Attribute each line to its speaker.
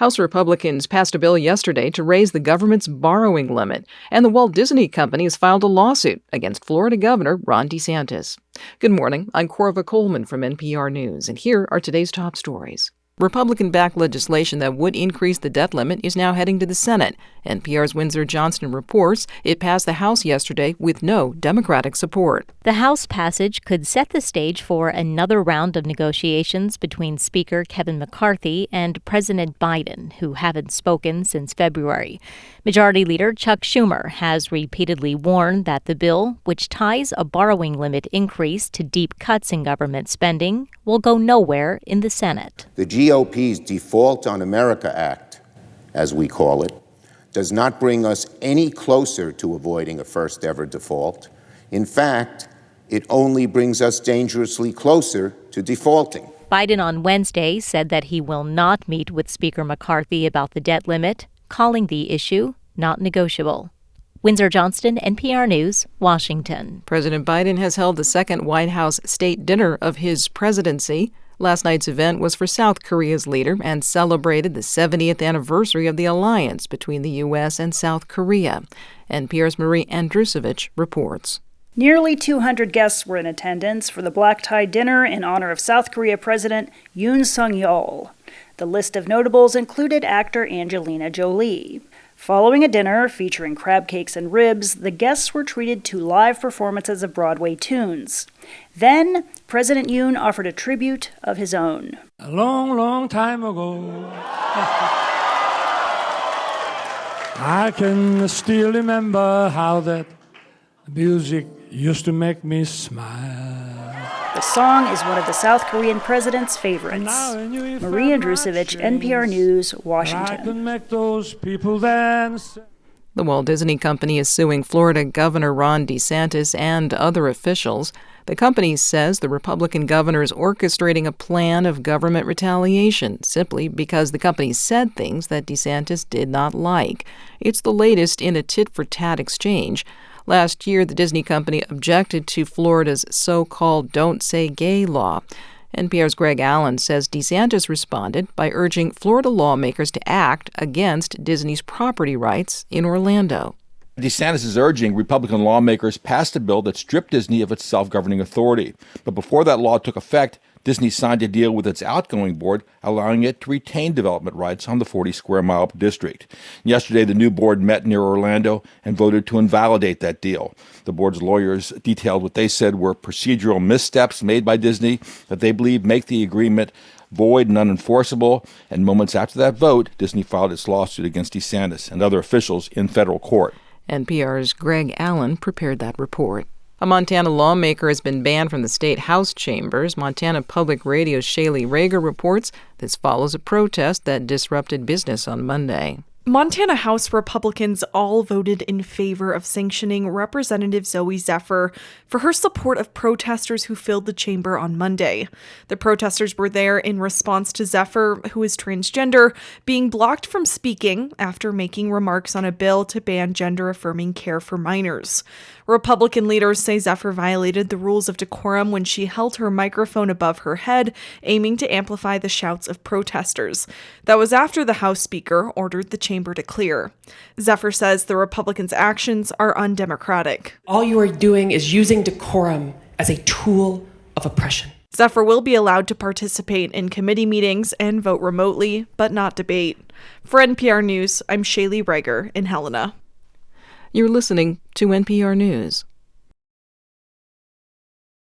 Speaker 1: House Republicans passed a bill yesterday to raise the government's borrowing limit, and the Walt Disney Company has filed a lawsuit against Florida Governor Ron DeSantis. Good morning, I'm Corva Coleman from NPR News, and here are today's top stories. Republican-backed legislation that would increase the debt limit is now heading to the Senate. NPR's Windsor Johnston reports it passed the House yesterday with no Democratic support.
Speaker 2: The House passage could set the stage for another round of negotiations between Speaker Kevin McCarthy and President Biden, who haven't spoken since February. Majority Leader Chuck Schumer has repeatedly warned that the bill, which ties a borrowing limit increase to deep cuts in government spending, will go nowhere in the Senate.
Speaker 3: The GOP's Default on America Act, as we call it, does not bring us any closer to avoiding a first-ever default. In fact, it only brings us dangerously closer to defaulting.
Speaker 2: Biden on Wednesday said that he will not meet with Speaker McCarthy about the debt limit, calling the issue not negotiable. Windsor Johnston, NPR News, Washington.
Speaker 1: President Biden has held the second White House state dinner of his presidency. Last night's event was for South Korea's leader and celebrated the 70th anniversary of the alliance between the U.S. and South Korea. NPR's Marie Andrusevich reports.
Speaker 4: Nearly 200 guests were in attendance for the black-tie dinner in honor of South Korea President Yoon Suk-yeol. The list of notables included actor Angelina Jolie. Following a dinner featuring crab cakes and ribs, the guests were treated to live performances of Broadway tunes. Then, President Yoon offered a tribute of his own.
Speaker 5: A long, long time ago, I can still remember how that music used to make me smile.
Speaker 4: The song is one of the South Korean president's favorites. Marie Andrusevich, NPR News, Washington.
Speaker 5: I can make those people dance.
Speaker 1: The Walt Disney Company is suing Florida Governor Ron DeSantis and other officials. The company says the Republican governor is orchestrating a plan of government retaliation simply because the company said things that DeSantis did not like. It's the latest in a tit-for-tat exchange. Last year, the Disney company objected to Florida's so-called Don't Say Gay law. NPR's Greg Allen says DeSantis responded by urging Florida lawmakers to act against Disney's property rights in Orlando.
Speaker 6: DeSantis is urging Republican lawmakers pass a bill that stripped Disney of its self-governing authority. But before that law took effect, Disney signed a deal with its outgoing board, allowing it to retain development rights on the 40-square-mile district. Yesterday, the new board met near Orlando and voted to invalidate that deal. The board's lawyers detailed what they said were procedural missteps made by Disney that they believe make the agreement void and unenforceable. And moments after that vote, Disney filed its lawsuit against DeSantis and other officials in federal court.
Speaker 1: NPR's Greg Allen prepared that report. A Montana lawmaker has been banned from the state House chambers. Montana Public Radio's Shaylee Rager reports this follows a protest that disrupted business on Monday.
Speaker 7: Montana House Republicans all voted in favor of sanctioning Representative Zoe Zephyr for her support of protesters who filled the chamber on Monday. The protesters were there in response to Zephyr, who is transgender, being blocked from speaking after making remarks on a bill to ban gender-affirming care for minors. Republican leaders say Zephyr violated the rules of decorum when she held her microphone above her head, aiming to amplify the shouts of protesters. That was after the House Speaker ordered the chamber to clear. Zephyr says the Republicans' actions are undemocratic.
Speaker 8: All you are doing is using decorum as a tool of oppression.
Speaker 7: Zephyr will be allowed to participate in committee meetings and vote remotely, but not debate. For NPR News, I'm Shaylee Rager in Helena.
Speaker 1: You're listening to NPR News.